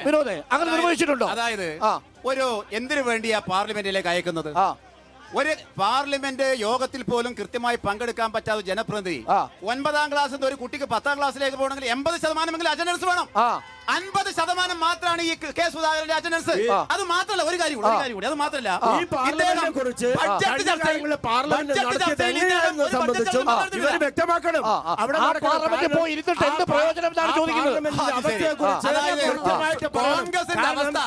വിനോദേ അങ്ങനെ നിർവഹിച്ചിട്ടുണ്ടോ? അതായത് ഒരു എന്തിനു വേണ്ടിയാ പാർലമെന്റിലേക്ക് അയക്കുന്നത്? ഒരു പാർലമെന്റ് യോഗത്തിൽ പോലും കൃത്യമായി പങ്കെടുക്കാൻ പറ്റാത്ത ജനപ്രതിനിധി 9ാം ക്ലാസ്സിൽ ഒരു കുട്ടിക്ക് 10ാം ക്ലാസ്സിലേക്ക് പോകണമെങ്കിൽ 80% അറ്റൻഡൻസ് വേണം. 50% മാത്രമാണ് ഈ കെ സുധാകരന്റെ അറ്റൻഡൻസ്. അത് മാത്രമല്ല ഒരു കാര്യം കൂടി അത് മാത്രമല്ല വ്യക്തമാക്കണം. കോൺഗ്രസിന്റെ അവസ്ഥ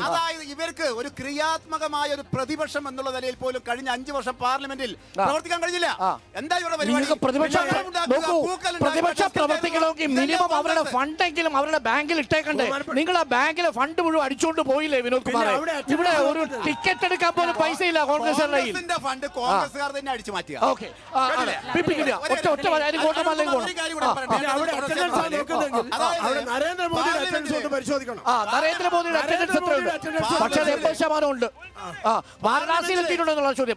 അതായത് ഇവർക്ക് ഒരു ക്രിയാത്മകമായ ഒരു പ്രതിപക്ഷം എന്നുള്ള നിലയിൽ പോലും കഴിഞ്ഞ 5 വർഷം പാർലമെന്റിൽ പ്രവർത്തിക്കാൻ കഴിഞ്ഞില്ല. എന്താ ഇവിടെ പ്രതിപക്ഷം പ്രവർത്തിക്കണമെങ്കിൽ മിനിമം അവരുടെ ഫണ്ടെങ്കിലും അവരുടെ ബാങ്കിൽ ഇട്ടേക്കണ്ടേ? നിങ്ങൾ ആ ബാങ്കിലെ ഫണ്ട് മുഴുവൻ അടിച്ചുകൊണ്ട് പോയില്ലേ വിനോദ് കുമാർ? ഇവിടെ ഒരു ടിക്കറ്റ് എടുക്കാൻ പോലും പൈസ ഇല്ല കോൺഗ്രസിന്റെ ഫണ്ട് കോൺഗ്രസ്സുകാർ തന്നെ അടിച്ചു മാറ്റിയ. നരേന്ദ്രമോദിയുടെ അറ്റൻഡൻസ് എത്രയുണ്ട്? പക്ഷേ 70% ഉണ്ട്. വാരണാസിയിൽ എത്തിയിട്ടുണ്ടെന്നുള്ള ചോദ്യം.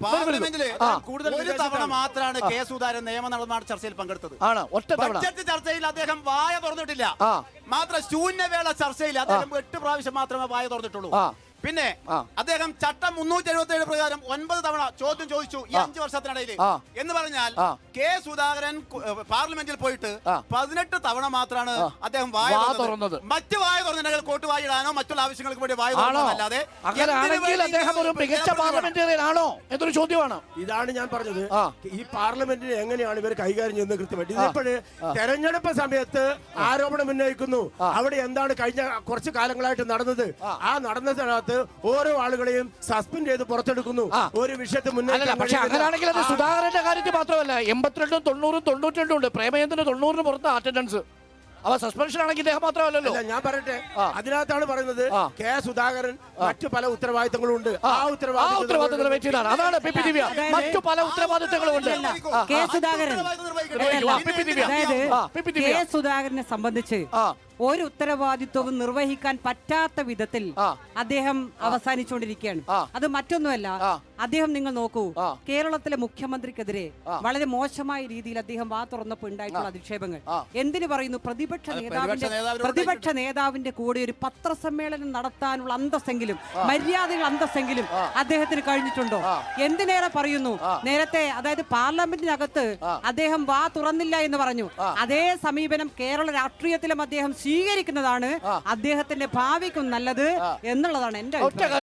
ഒരു തവണ മാത്രമാണ് കെ സുധാകരൻ നിയമനിർമ്മാണ ചർച്ചയിൽ പങ്കെടുത്തത്. ഒറ്റ തവണ ബഡ്ജറ്റ് ചർച്ചയിൽ അദ്ദേഹം വായ തുറന്നിട്ടില്ല. മാത്രം ശൂന്യവേള ചർച്ചയിൽ അദ്ദേഹം 8 പ്രാവശ്യം മാത്രമേ വായ തുറന്നിട്ടുള്ളൂ. പിന്നെ അദ്ദേഹം ചട്ടം 377 പ്രകാരം 9 തവണ ചോദ്യം ചോദിച്ചു ഈ 5 വർഷത്തിനിടയിൽ. എന്ന് പറഞ്ഞാൽ കെ സുധാകരൻ പാർലമെന്റിൽ പോയിട്ട് 18 തവണ മാത്രമാണ് അദ്ദേഹം വായ തുറന്നത്. മറ്റു വായ തുറന്നിട്ടുണ്ടെങ്കിൽ കോട്ട് വായിടാനോ മറ്റുള്ള ആവശ്യങ്ങൾക്ക് വേണ്ടി വായ തുറന്നതല്ലാതെ അദ്ദേഹം ഒരു മികച്ച പാർലമെന്റേറിയൻ ആണോ എന്നൊരു ചോദ്യമാണ്. ഇതാണ് ഞാൻ പറഞ്ഞത്. ഈ പാർലമെന്റിനെ എങ്ങനെയാണ് ഇവർ കൈകാര്യം ചെയ്യുന്നത് കൃത്യമായിട്ട്. ഇതിപ്പോഴ് തെരഞ്ഞെടുപ്പ് സമയത്ത് ആരോപണം ഉന്നയിക്കുന്നു. അവിടെ എന്താണ് കഴിഞ്ഞ കുറച്ച് കാലങ്ങളായിട്ട് നടന്നത്? ആ നടന്ന സ്ഥലത്ത് ഓരോ ആളുകളെയും സസ്പെൻഡ് ചെയ്ത് പുറത്തെടുക്കുന്നു. ഒരു വിഷയത്തെ മുന്നേ പക്ഷെ അങ്ങനെയാണെങ്കിൽ അത് സുധാകരന്റെ കാര്യത്തിൽ മാത്രമല്ല 82, 90, 92 ഉണ്ട്. പ്രേമചന്ദ്രന് 90 പുറത്ത് അറ്റൻഡൻസ്. അവ സസ്പെൻഷൻ ആണെങ്കിൽ ഇദ്ദേഹം മാത്രമല്ലല്ലോ. ഞാൻ പറയട്ടെ, അതിനകത്താണ് പറയുന്നത് കെ സുധാകരൻ മറ്റു പല ഉത്തരവാദിത്തങ്ങളും ഉണ്ട്. ആ ഉത്തരവാദിത്തം നിറവേറ്റിയതാണ്. അതാണ് മറ്റു പല ഉത്തരവാദിത്തങ്ങളും ഉണ്ട്. കെ സുധാകരനെ സംബന്ധിച്ച് ഒരു ഉത്തരവാദിത്വവും നിർവഹിക്കാൻ പറ്റാത്ത വിധത്തിൽ അദ്ദേഹം അവസാനിച്ചുകൊണ്ടിരിക്കുകയാണ്. അത് മറ്റൊന്നുമല്ല, അദ്ദേഹം നിങ്ങൾ നോക്കൂ, കേരളത്തിലെ മുഖ്യമന്ത്രിക്കെതിരെ വളരെ മോശമായ രീതിയിൽ അദ്ദേഹം വാ തുറന്നപ്പോൾ ഉണ്ടായിട്ടുള്ള അധിക്ഷേപങ്ങൾ എന്തിനു പറയുന്നു? പ്രതിപക്ഷ നേതാവിന്റെ കൂടെ ഒരു പത്രസമ്മേളനം നടത്താനുള്ള അന്തസ്സെങ്കിലും മര്യാദകൾ അന്തസ്സെങ്കിലും അദ്ദേഹത്തിന് കഴിഞ്ഞിട്ടുണ്ടോ? എന്തിനേറെ പറയുന്നു, നേരത്തെ അതായത് പാർലമെന്റിനകത്ത് അദ്ദേഹം വാ തുറന്നില്ല എന്ന് പറഞ്ഞു. അതേ സമീപനം കേരള രാഷ്ട്രീയത്തിലും അദ്ദേഹം സ്വീകരിക്കുന്നതാണ് അദ്ദേഹത്തിന്റെ ഭാവിക്കും നല്ലത് എന്നുള്ളതാണ് എന്റെ അഭിപ്രായം.